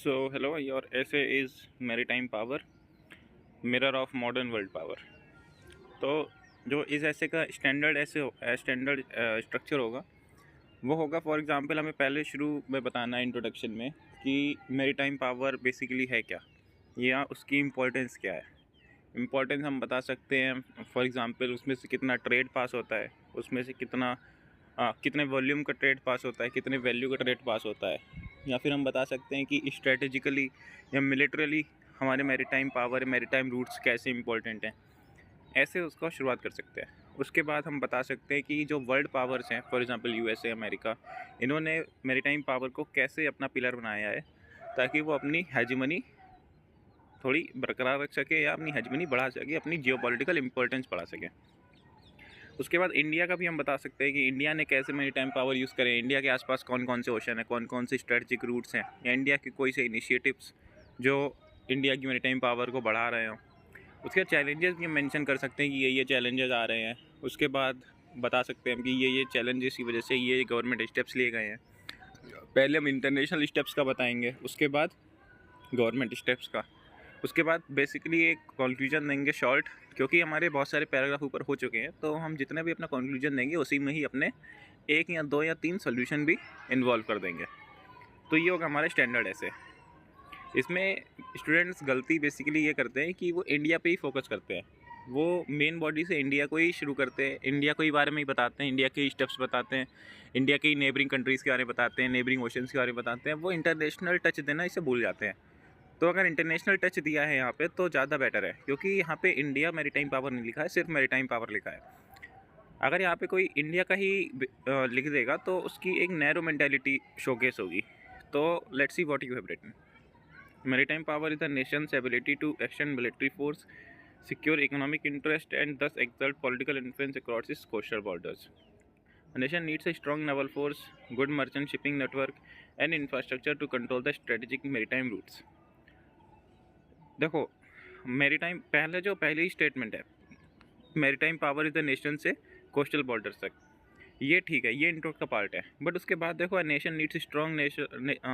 So hello, your essay is Maritime Power, Mirror of Modern World Power। तो जो इस ऐसे का स्टैंडर्ड स्ट्रक्चर होगा वो होगा, फॉर एग्जांपल हमें पहले शुरू में बताना है इंट्रोडक्शन में कि मैरीटाइम पावर बेसिकली है क्या या उसकी इम्पोर्टेंस क्या है। इम्पोर्टेंस हम बता सकते हैं, फॉर एग्जांपल उसमें से कितना ट्रेड पास होता है, उसमें से कितने वॉल्यूम का ट्रेड पास होता है, कितने वैल्यू का ट्रेड पास होता है। या फिर हम बता सकते हैं कि स्ट्रेटेजिकली या मिलिट्रली हमारे मैरीटाइम पावर, मैरीटाइम रूट्स कैसे इंपॉर्टेंट हैं, ऐसे उसका शुरुआत कर सकते हैं। उसके बाद हम बता सकते हैं कि जो वर्ल्ड पावर्स हैं, फॉर एग्जांपल यूएसए, अमेरिका, इन्होंने मैरीटाइम पावर को कैसे अपना पिलर बनाया है ताकि वो अपनी हेजमनी थोड़ी बरकरार रख सके या अपनी हेजमनी बढ़ा सके, अपनी जियोपॉलिटिकल इंपॉर्टेंस बढ़ा सके। उसके बाद इंडिया का भी हम बता सकते हैं कि इंडिया ने कैसे मैरीटाइम पावर यूज़ करे, इंडिया के आसपास कौन कौन से ओशन है, कौन कौन से स्ट्रेटजिक रूट्स हैं, या इंडिया के कोई से इनिशिएटिव्स जो इंडिया की मैरीटाइम पावर को बढ़ा रहे हों। उसके चैलेंजेस भी हम मेंशन कर सकते हैं कि ये चैलेंजेस आ रहे हैं। उसके बाद बता सकते हैं कि ये चैलेंजेस की वजह से ये गवर्नमेंट स्टेप्स लिए गए हैं। पहले हम इंटरनेशनल स्टेप्स का बताएंगे, उसके बाद गवर्नमेंट स्टेप्स का, उसके बाद बेसिकली एक कंक्लूजन देंगे शॉर्ट, क्योंकि हमारे बहुत सारे पैराग्राफ ऊपर हो चुके हैं, तो हम जितने भी अपना कंक्लूजन देंगे उसी में ही अपने 1 या 2 या 3 सोल्यूशन भी इन्वॉल्व कर देंगे। तो ये होगा हमारे स्टैंडर्ड ऐसे। इसमें स्टूडेंट्स गलती बेसिकली ये करते हैं कि वो इंडिया पे ही फोकस करते हैं, वो मेन बॉडी से इंडिया को ही शुरू करते हैं, इंडिया को ही बारे में ही बताते हैं, इंडिया के स्टेप्स बताते हैं, इंडिया की नेबरिंग कंट्रीज़ के बारे में बताते हैं, नेबरिंग ओशंस के बारे में बताते हैं। वो इंटरनेशनल टच देना इसे भूल जाते हैं। तो अगर इंटरनेशनल टच दिया है यहाँ पे तो ज़्यादा बेटर है, क्योंकि यहाँ पे इंडिया मैरीटाइम पावर नहीं लिखा है, सिर्फ मैरीटाइम पावर लिखा है। अगर यहाँ पे कोई इंडिया का ही लिख देगा तो उसकी एक नैरो मेंटालिटी शोकेस होगी। तो let's see what you have written. Maritime power is the nation's ability to extend military force, secure economic interest, and thus exert political influence across its coastal borders. A nation needs a strong naval force, good merchant shipping network, and infrastructure to control the strategic maritime routes. देखो, maritime पहली statement है, maritime power is the nation से coastal borders तक, ये ठीक है, ये intro का पार्ट है। बट उसके बाद देखो, a nation needs strong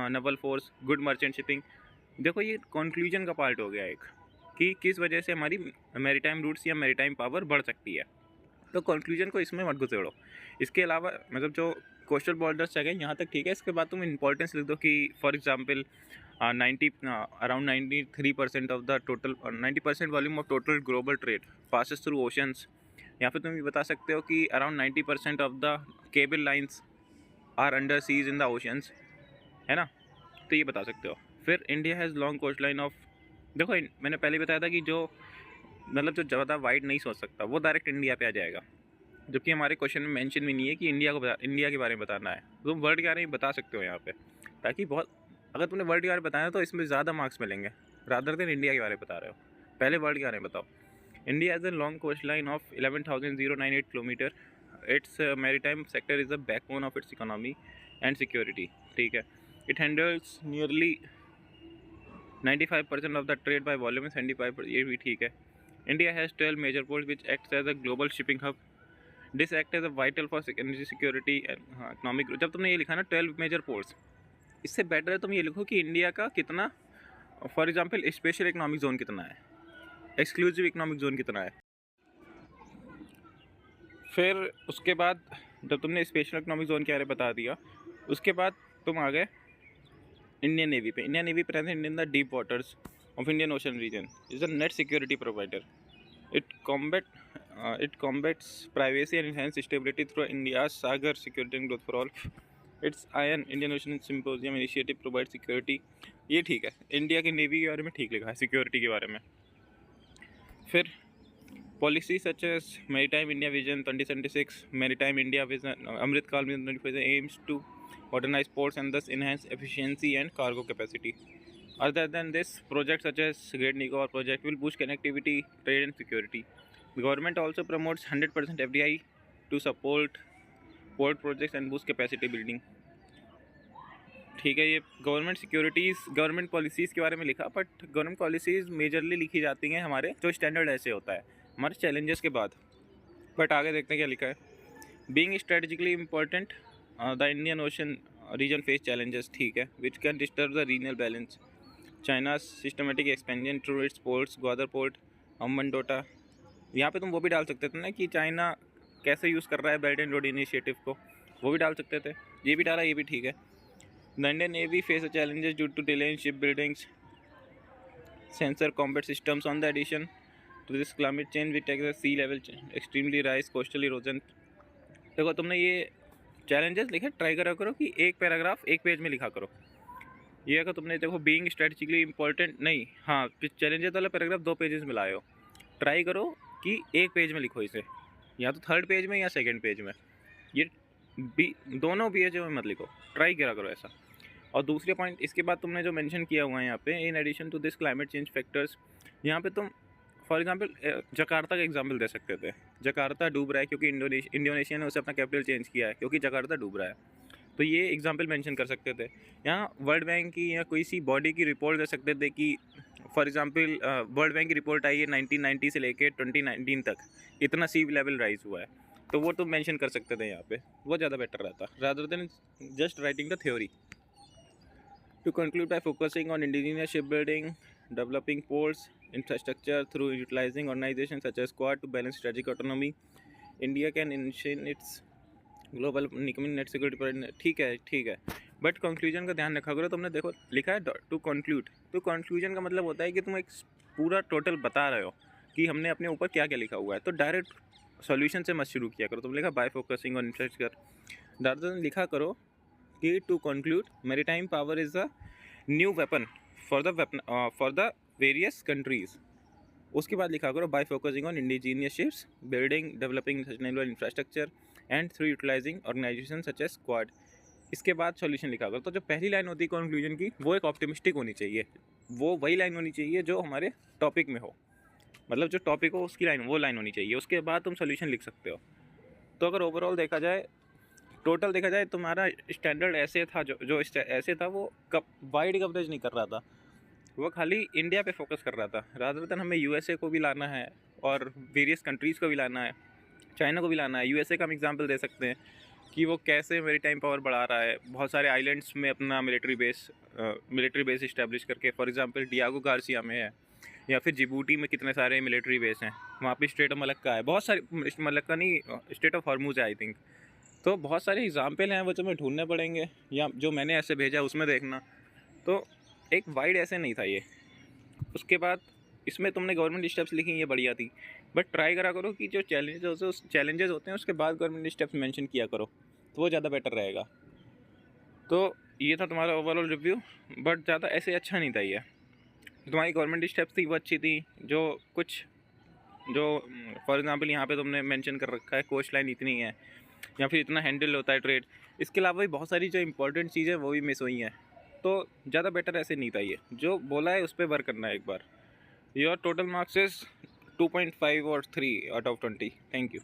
naval force, good merchant shipping. देखो, ये कंक्लूजन का पार्ट हो गया एक, कि किस वजह से हमारी मैरीटाइम रूट्स या मैरीटाइम पावर बढ़ सकती है। तो कंक्लूजन को इसमें मत घुसेड़ो। इसके अलावा मतलब जो कोस्टल बॉर्डर्स जगह यहाँ तक ठीक है, इसके बाद तुम इंपॉर्टेंस लिख दो कि for example 93% of the total 90% volume of total global trade passes through oceans. या फिर तुम ये बता सकते हो कि around 90% of the cable lines are under seas in the oceans, है ना। तो ये बता सकते हो। फिर India has long coast line of, देखो मैंने पहले बताया था कि जो मतलब जो ज़्यादा वाइड नहीं सोच सकता वो डायरेक्ट इंडिया पे आ जाएगा, जबकि हमारे क्वेश्चन में मेंशन भी नहीं है कि इंडिया के बारे में बताना है। तुम वर्ल्ड के बारे में बता सकते हो यहाँ पे, ताकि बहुत, अगर तुमने वर्ल्ड के बारे में बताया तो इसमें ज़्यादा मार्क्स मिलेंगे रादर देन इंडिया के बारे में बता रहे हो। पहले वर्ल्ड के बारे में बताओ। India has a long coast line of 11,098 kilometre. Its maritime sector is the backbone of its economy and security, ठीक है। It handles nearly 95% of the trade by volume, 75%, ये भी ठीक है। India has 12 major ports which acts as a global shipping hub. This act as a vital for energy security and economic growth. जब तुमने ये लिखा ना 12 मेजर पोर्ट्स, इससे बेटर है तुम ये लिखो कि इंडिया का कितना, for example special economic zone कितना है, एक्सक्लूसिव इकोनॉमिक जोन कितना है। फिर उसके बाद जब तुमने स्पेशल इकोनॉमिक जोन के बारे में बता दिया, उसके बाद तुम आ गए इंडियन नेवी पे। Indian navy present in the deep waters of Indian ocean region is a net security provider. It combats piracy and enhances stability through India's Sagar Security and Growth for All. Its Iron Indian Ocean Symposium initiative provides security. ये ठीक है, India की navy के बारे में ठीक लिखा है, सिक्योरिटी के बारे में। फिर policy such as maritime India vision 2076, maritime India vision Amritkaal vision 2025 aims to modernize ports and thus enhance efficiency and cargo capacity. Other than this, projects such as Great Nicor project will boost connectivity, trade and security. The government also promotes 100% FDI to support port projects and boost capacity building. ठीक है, ये government policies के बारे में लिखा, but government policies majorly लिखी जाती हैं हमारे जो स्टैंडर्ड ऐसे होता है हमारे चैलेंजेस के बाद। बट आगे देखते हैं क्या लिखा है। Being strategically important the Indian ocean region face challenges, ठीक है, which can disturb the regional balance China systematic expansion through its ports, Gwadar port, Hambantota. यहाँ पे तुम वो भी डाल सकते थे ना कि चाइना कैसे यूज़ कर रहा है बेल्ट एंड रोड इनिशिएटिव को, वो भी डाल सकते थे। ये भी डाला, ये भी ठीक है। The Indian navy face challenges due to delay in ship buildings, sensor combat systems on the addition to this climate change with take the sea level extremely rise coastal erosion. देखो तुमने ये चैलेंजेस लिखे, try करा करो कि एक paragraph एक page में लिखा करो। ये अगर तुमने देखो बीइंग स्ट्रेटेजिकली इंपॉर्टेंट नहीं, हाँ चैलेंजेस वाला पैराग्राफ 2 पेजेस में लाए हो, ट्राई करो कि एक पेज में लिखो इसे, या तो 3rd पेज में या 2nd पेज में। ये दोनों पेज में मत लिखो, ट्राई करा करो ऐसा। और दूसरे पॉइंट इसके बाद तुमने जो मेंशन किया हुआ है यहाँ पे, in addition to this climate change factors, यहाँ पे तुम फॉर एग्जांपल जकार्ता का एग्जांपल दे सकते थे। जकार्ता डूब रहा है क्योंकि इंडोनेशिया ने उसे अपना कैपिटल चेंज किया है, क्योंकि जकार्ता डूब रहा है, तो ये एग्जांपल मेंशन कर सकते थे। यहाँ वर्ल्ड बैंक की या कोई सी बॉडी की रिपोर्ट दे सकते थे कि फॉर एग्जांपल वर्ल्ड बैंक की रिपोर्ट आई है 1990 से लेके 2019 तक इतना सी लेवल राइज हुआ है, तो वो तुम मेंशन कर सकते थे यहाँ पे, वो ज़्यादा बेटर रहता rather than just writing the theory. To conclude, by focusing on indigenous shipbuilding, developing ports, infrastructure through utilizing organizations such as Quad to balance strategic autonomy, India can ensure its global economic net security। ठीक है, but conclusion का ध्यान रखा करो। तुमने देखो लिखा है टू कंक्लूड, तो कंक्लूजन का मतलब होता है कि तुम एक पूरा टोटल बता रहे हो कि हमने अपने ऊपर क्या क्या लिखा हुआ है, तो डायरेक्ट सॉल्यूशन से मत शुरू किया करो। तुम लिखा बाय फोकसिंग ऑन इंफ्रास्ट्रक्चर, दादा लिखा करो कि to conclude maritime power is a new weapon for the various countries. उसके बाद लिखा करो by focusing on indigenous ships building developing sustainable infrastructure and through utilising organisation such as Quad. इसके बाद सॉल्यूशन लिखा करो। तो जो पहली लाइन होती है कंक्लूजन की, वो एक ऑप्टिमिस्टिक होनी चाहिए, वो वही लाइन होनी चाहिए जो हमारे टॉपिक में हो, मतलब जो टॉपिक हो उसकी लाइन, वो लाइन होनी चाहिए। उसके बाद तुम सॉल्यूशन लिख सकते हो। तो अगर ओवरऑल देखा जाए, टोटल देखा जाए, तुम्हारा स्टैंडर्ड ऐसे था, जो ऐसे था वो वाइड कवरेज नहीं कर रहा था, वो खाली इंडिया पे फोकस कर रहा था। रादर देन हमें यूएसए को भी लाना है और वेरियस कंट्रीज़ को भी लाना है, चाइना को भी लाना है। यूएसए का हम एग्जांपल दे सकते हैं कि वो कैसे मैरीटाइम पावर बढ़ा रहा है, बहुत सारे आइलैंड्स में अपना मिलिट्री बेस इस्टेब्लिश करके। फॉर एग्जांपल डियागो गार्सिया में है, या फिर जिबूटी में कितने सारे मिलिट्री बेस हैं, वहाँ पे स्टेट ऑफ मलक्का है, बहुत सारे, मलक्का नहीं, स्टेट ऑफ हॉर्मूज है आई थिंक। तो बहुत सारे एग्जाम्पल हैं, वो तुम्हें ढूंढने पड़ेंगे, या जो मैंने ऐसे भेजा उसमें देखना। तो एक वाइड ऐसे नहीं था ये। उसके बाद इसमें तुमने गवर्नमेंट स्टेप्स लिखी, ये बढ़िया थी, बट ट्राई करा करो कि जो चैलेंजेस होते हैं उसके बाद गवर्नमेंट स्टेप्स मेंशन किया करो, तो वो ज़्यादा बेटर रहेगा। तो ये था तुम्हारा ओवरऑल रिव्यू, बट ज़्यादा ऐसे अच्छा नहीं था ये। तुम्हारी गवर्नमेंट स्टेप्स थी वो अच्छी थी, जो फॉर एग्जांपल यहाँ पे तुमने मेंशन कर रखा है कोस्ट लाइन इतनी है, या फिर इतना हैंडल होता है ट्रेड। इसके अलावा भी बहुत सारी जो इंपॉर्टेंट चीज़ें वो भी मिस हुई हैं, तो ज़्यादा बेटर ऐसे नहीं था ये। जो बोला है उस पर वर्क करना है एक बार। योर टोटल मार्क्स इज 2.5 और 3 आउट ऑफ 20। Thank you.